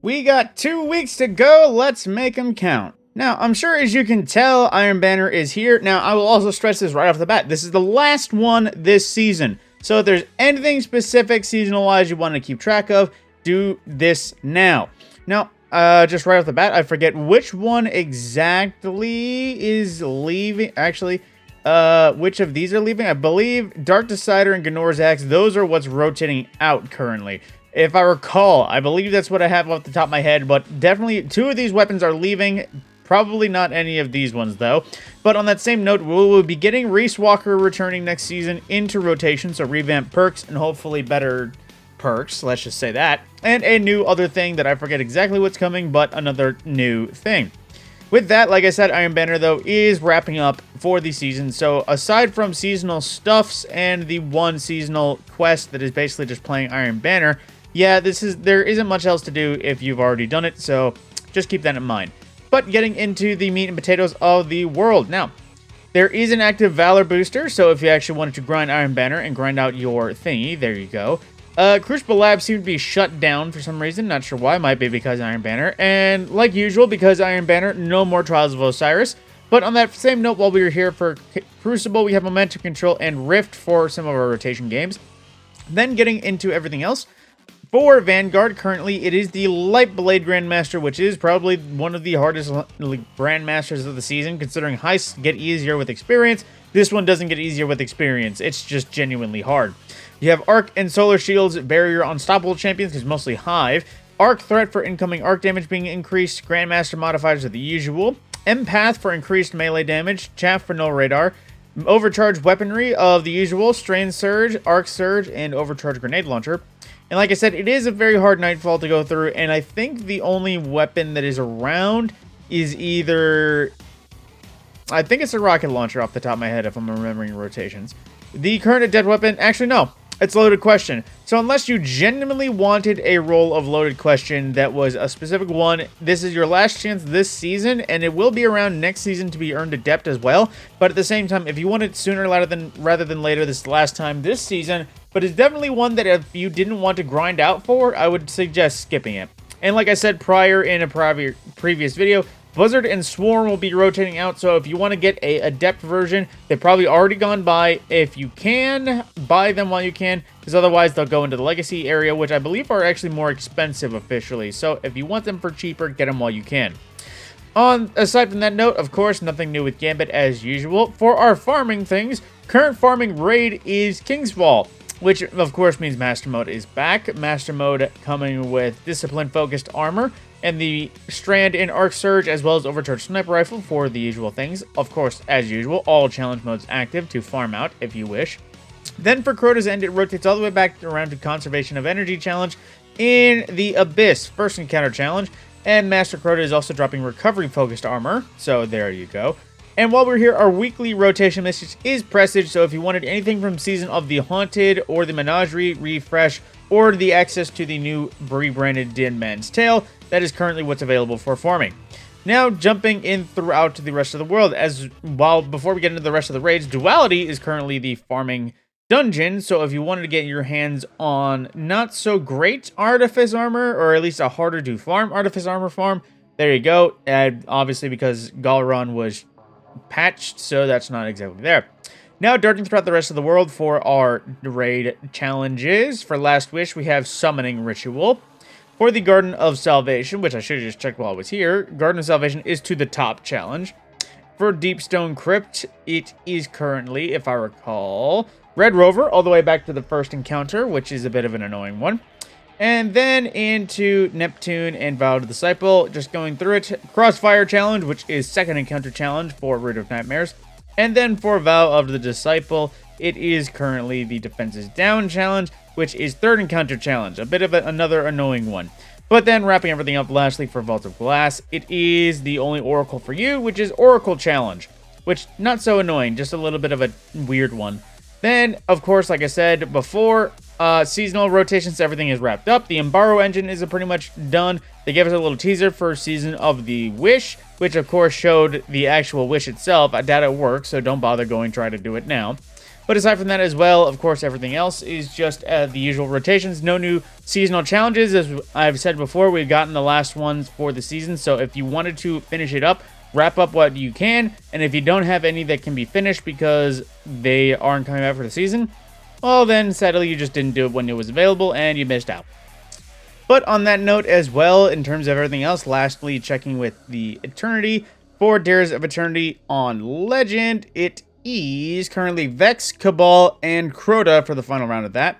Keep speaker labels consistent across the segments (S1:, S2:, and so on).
S1: We got 2 weeks to go, let's make them count. Now, I'm sure as you can tell, Iron Banner is here. Now, I will also stress this right off the bat. This is the last one this season. So if there's anything specific seasonal-wise you want to keep track of, do this now. Now, just right off the bat, I forget which one exactly is leaving. Actually, which of these are leaving? I believe Dark Decider and Gnor's Axe, those are what's rotating out currently. If I recall, I believe that's what I have off the top of my head, but definitely 2 of these weapons are leaving. Probably not any of these ones, though. But on that same note, we will be getting Reese Walker returning next season into rotation, so revamped perks and hopefully better perks, let's just say that. And a new other thing that I forget exactly what's coming, but another new thing. With that, like I said, Iron Banner, though, is wrapping up for the season. So aside from seasonal stuffs and the one seasonal quest that is basically just playing Iron Banner, yeah, there isn't much else to do if you've already done it, so just keep that in mind. But getting into the meat and potatoes of the world. Now, there is an active Valor booster, so if you actually wanted to grind Iron Banner and grind out your thingy, there you go. Crucible Labs seem to be shut down for some reason, not sure why, might be because Iron Banner. And like usual, because Iron Banner, no more Trials of Osiris. But on that same note, while we were here for Crucible, we have Momentum Control and Rift for some of our rotation games. Then getting into everything else. For Vanguard, currently, it is the Lightblade Grandmaster, which is probably one of the hardest Grandmasters of the season, considering heists get easier with experience. This one doesn't get easier with experience. It's just genuinely hard. You have Arc and Solar Shield's Barrier Unstoppable champions, because mostly Hive. Arc Threat for incoming Arc damage being increased. Grandmaster modifiers are the usual. Empath for increased melee damage. Chaff for no radar. Overcharged weaponry of the usual. Strain Surge, Arc Surge, and Overcharged Grenade Launcher. And like I said, it is a very hard Nightfall to go through, and I think the only weapon that is around is either... I think it's a rocket launcher off the top of my head, if I'm remembering rotations. The current adept weapon... Actually, no. It's Loaded Question. So unless you genuinely wanted a roll of Loaded Question that was a specific one, this is your last chance this season, and it will be around next season to be earned adept as well. But at the same time, if you want it sooner rather than later, this is the last time this season. But it's definitely one that if you didn't want to grind out for, I would suggest skipping it. And like I said prior in a previous video, Blizzard and Swarm will be rotating out, so if you want to get a adept version, they've probably already gone by. If you can, buy them while you can, because otherwise they'll go into the Legacy area, which I believe are actually more expensive officially. So if you want them for cheaper, get them while you can. Aside from that note, of course, nothing new with Gambit as usual. For our farming things, current farming raid is Kingsfall, which of course means Master Mode is back. Master Mode coming with Discipline-focused armor, and the Strand in Arc Surge, as well as Overcharged Sniper Rifle for the usual things. Of course, as usual, all challenge modes active to farm out if you wish. Then for Crota's End, it rotates all the way back around to Conservation of Energy challenge in the Abyss first encounter challenge. And Master Crota is also dropping Recovery-focused armor, so there you go. And while we're here, our weekly rotation message is Presage, so if you wanted anything from Season of the Haunted, or the Menagerie, Refresh, or the access to the new rebranded Dead Man's Tale, that is currently what's available for farming. Now, jumping in throughout to the rest of the world, before we get into the rest of the raids, Duality is currently the farming dungeon, so if you wanted to get your hands on not so great Artifice Armor, or at least a harder to farm Artifice Armor farm, there you go. Obviously, because Galron was patched, so that's not exactly there. Now, darting throughout the rest of the world for our raid challenges. For Last Wish, we have Summoning Ritual. For the Garden of Salvation, which I should have just checked while I was here, Garden of Salvation is to the top challenge. For Deepstone Crypt, it is currently, if I recall, Red Rover, all the way back to the first encounter, which is a bit of an annoying one. And then into Neptune and Vow of the Disciple, just going through it. Crossfire Challenge, which is second encounter challenge for Root of Nightmares. And then for Vow of the Disciple, it is currently the Defenses Down challenge, which is third encounter challenge. A bit of another annoying one. But then wrapping everything up lastly for Vault of Glass, it is the only Oracle for you, which is Oracle Challenge. Which, not so annoying, just a little bit of a weird one. Then, of course, like I said before, seasonal rotations, everything is wrapped up. The Embaro engine is pretty much done. They gave us a little teaser for Season of the Wish, which of course showed the actual wish itself. I doubt it works, so don't bother going try to do it now. But aside from that as well, of course, everything else is just the usual rotations. No new seasonal challenges. As I've said before, we've gotten the last ones for the season. So if you wanted to finish it up, wrap up what you can. And if you don't have any that can be finished because they aren't coming out for the season, well, then sadly, you just didn't do it when it was available and you missed out. But on that note as well, in terms of everything else, lastly, checking with the Eternity for Dares of Eternity on Legend, it is currently Vex, Cabal, and Crota for the final round of that.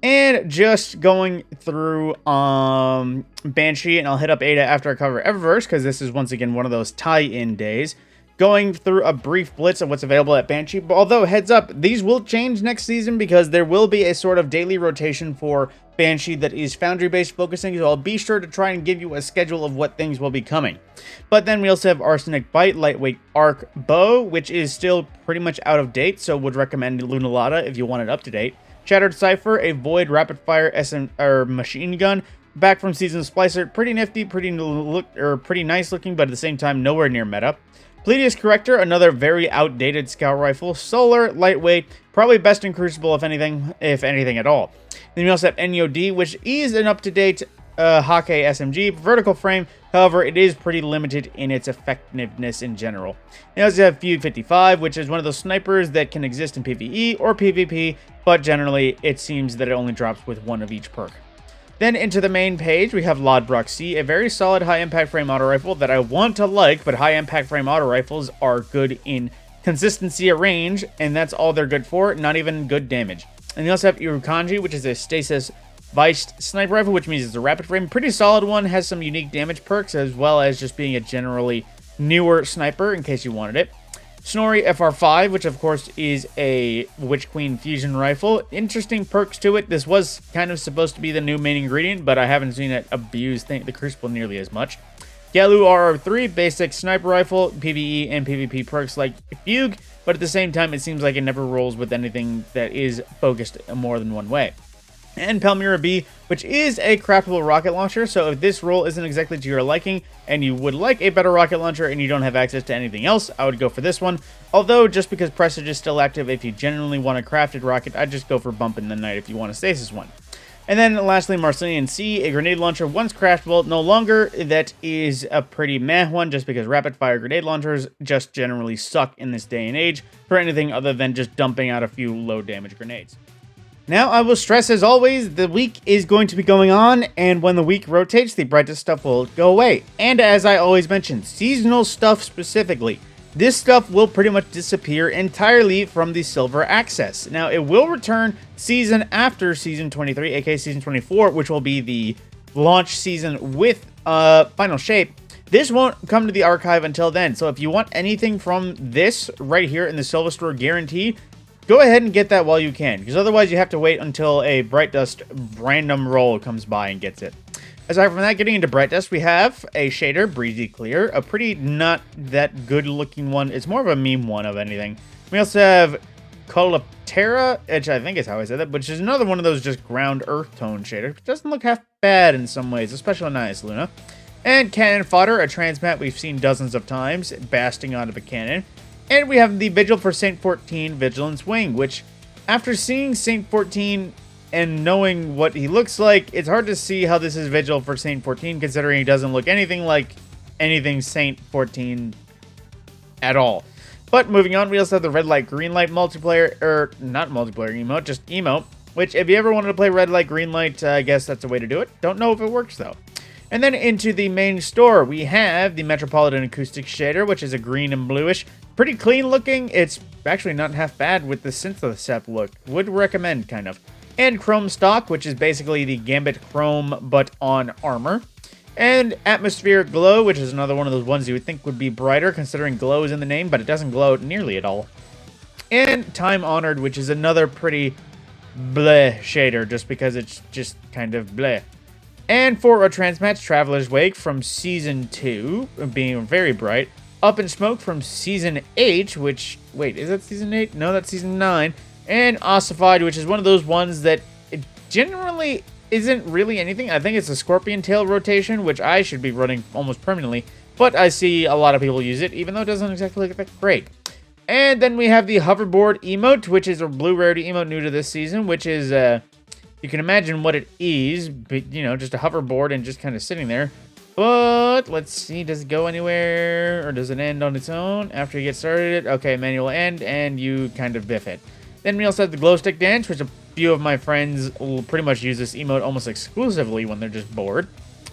S1: And just going through Banshee, and I'll hit up Ada after I cover Eververse, because this is once again one of those tie-in days. Going through a brief blitz of what's available at Banshee, but although heads up, these will change next season because there will be a sort of daily rotation for Banshee that is Foundry-based focusing, so I'll be sure to try and give you a schedule of what things will be coming. But then we also have Arsenic Bite, Lightweight Arc Bow, which is still pretty much out of date, so would recommend Lunalata if you want it up to date. Shattered Cipher, a Void Rapid Fire machine gun, back from Season Splicer, pretty nifty, pretty nice looking, but at the same time nowhere near meta. Pleiadius Corrector, another very outdated scout rifle, solar, lightweight, probably best in Crucible if anything at all. Then we also have NEOD, which is an up-to-date Hake SMG, vertical frame, however, it is pretty limited in its effectiveness in general. We also have Fugue 55, which is one of those snipers that can exist in PvE or PvP, but generally it seems that it only drops with one of each perk. Then into the main page, we have Lodbrok C, a very solid high-impact frame auto rifle that I want to like, but high-impact frame auto rifles are good in consistency of range, and that's all they're good for, not even good damage. And you also have Irukanji, which is a stasis viced sniper rifle, which means it's a rapid frame. Pretty solid one, has some unique damage perks, as well as just being a generally newer sniper, in case you wanted it. Snorri FR5, which of course is a Witch Queen fusion rifle. Interesting perks to it. This was kind of supposed to be the new main ingredient, but I haven't seen it abuse the Crucible nearly as much. Galu RR3, basic sniper rifle, PvE and PvP perks like Fugue, but at the same time it seems like it never rolls with anything that is focused more than one way. And Palmyra B, which is a craftable rocket launcher, so if this role isn't exactly to your liking and you would like a better rocket launcher and you don't have access to anything else, I would go for this one. Although, just because Presage is still active, if you genuinely want a crafted rocket, I'd just go for Bump in the Night if you want a stasis one. And then lastly, Marcelian C, a grenade launcher, once craftable, no longer. That is a pretty meh one, just because rapid fire grenade launchers just generally suck in this day and age for anything other than just dumping out a few low damage grenades. Now, I will stress, as always, the week is going to be going on, and when the week rotates, the brightest stuff will go away. And as I always mention, seasonal stuff specifically. This stuff will pretty much disappear entirely from the Silver Access. Now, it will return season after Season 23, aka Season 24, which will be the launch season with Final Shape. This won't come to the archive until then, so if you want anything from this right here in the Silver Store guarantee, go ahead and get that while you can, because otherwise you have to wait until a Bright Dust random roll comes by and gets it. Aside from that, getting into Bright Dust, we have a shader, Breezy Clear, a pretty not that good looking one. It's more of a meme one of anything. We also have Colaptera, which I think is how I said that, which is another one of those just ground earth tone shaders. It doesn't look half bad in some ways, especially nice, Luna. And Cannon Fodder, a transmat we've seen dozens of times, basting out of a cannon. And we have the Vigil for Saint 14 Vigilance Wing, which, after seeing Saint 14 and knowing what he looks like, it's hard to see how this is Vigil for Saint 14, considering he doesn't look anything like anything Saint 14 at all. But moving on, we also have the Red Light Green Light multiplayer, or not multiplayer emote, just emote, which if you ever wanted to play Red Light Green Light, I guess that's a way to do it. Don't know if it works though. And then into the main store, we have the Metropolitan Acoustic Shader, which is a green and bluish. Pretty clean looking. It's actually not half bad with the Synthosep look. Would recommend, kind of. And Chrome Stock, which is basically the Gambit Chrome, but on armor. And Atmospheric Glow, which is another one of those ones you would think would be brighter, considering glow is in the name, but it doesn't glow nearly at all. And Time Honored, which is another pretty bleh shader, just because it's just kind of bleh. And for a Transmatch, Traveler's Wake from Season 2, being very bright. Up in Smoke from Season 8, which, wait, is that Season 8? No, that's Season 9. And Ossified, which is one of those ones that it generally isn't really anything. I think it's a Scorpion Tail rotation, which I should be running almost permanently. But I see a lot of people use it, even though it doesn't exactly look that great. And then we have the hoverboard emote, which is a blue rarity emote new to this season, which is, you can imagine what it is, but, you know, just a hoverboard and just kind of sitting there. But let's see, does it go anywhere or does it end on its own after you get started? Okay, manual end, and you kind of biff it. Then we also have the glow stick dance, which a few of my friends will pretty much use this emote almost exclusively when they're just bored.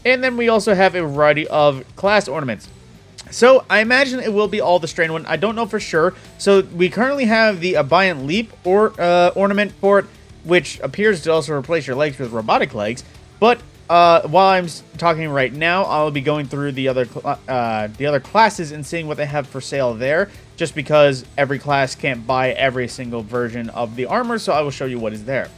S1: And then we also have a variety of class ornaments. So I imagine it will be all the strain one. I don't know for sure. So we currently have the Abiant Leap ornament for it, which appears to also replace your legs with robotic legs. But while I'm talking right now, I'll be going through the other classes and seeing what they have for sale there. Just because every class can't buy every single version of the armor, so I will show you what is there.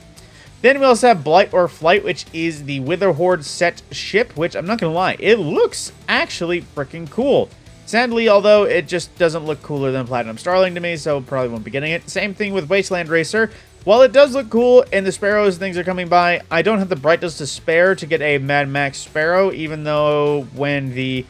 S1: Then we also have Blight or Flight, which is the Wither Horde set ship, which I'm not going to lie, it looks actually freaking cool. Sadly, although, it just doesn't look cooler than Platinum Starling to me, so probably won't be getting it. Same thing with Wasteland Racer. While it does look cool and the Sparrows and things are coming by, I don't have the Bright Dust to spare to get a Mad Max Sparrow, even though when the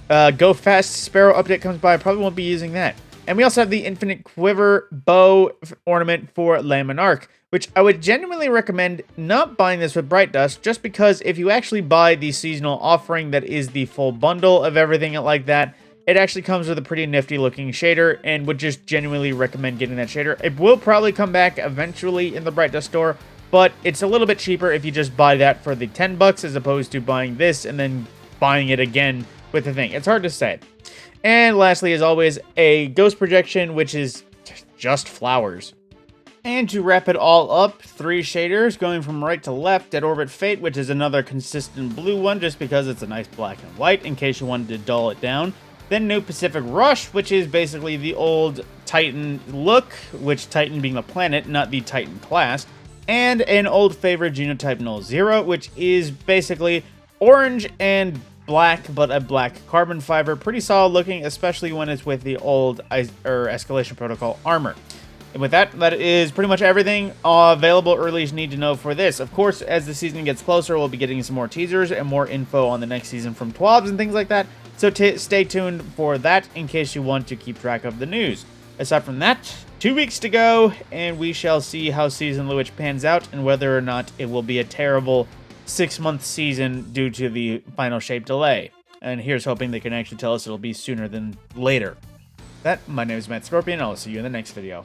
S1: Go Fast Sparrow update comes by, I probably won't be using that. And we also have the Infinite Quiver Bow ornament for Le Monarch, which I would genuinely recommend not buying this with Bright Dust, just because if you actually buy the seasonal offering that is the full bundle of everything like that, it actually comes with a pretty nifty looking shader, and would just genuinely recommend getting that shader. It will probably come back eventually in the Bright Dust store, but it's a little bit cheaper if you just buy that for the 10 bucks as opposed to buying this and then buying it again with the thing. It's hard to say. And lastly, as always, a ghost projection, which is just flowers. And to wrap it all up, 3 shaders going from right to left. Dead Orbit Fate, which is another consistent blue one just because it's a nice black and white in case you wanted to dull it down. Then New Pacific Rush, which is basically the old Titan look, which Titan being the planet, not the Titan class. And an old favorite Genotype 00, which is basically orange and black, but a black carbon fiber. Pretty solid looking, especially when it's with the old Escalation Protocol armor. And with that, that is pretty much everything available or at least need to know for this. Of course, as the season gets closer, we'll be getting some more teasers and more info on the next season from TWABs and things like that. So stay tuned for that in case you want to keep track of the news. Aside from that, 2 weeks to go, and we shall see how Season Lewitch pans out and whether or not it will be a terrible 6-month season due to the final shape delay. And here's hoping they can actually tell us it'll be sooner than later. My name is Matt Scorpion, and I'll see you in the next video.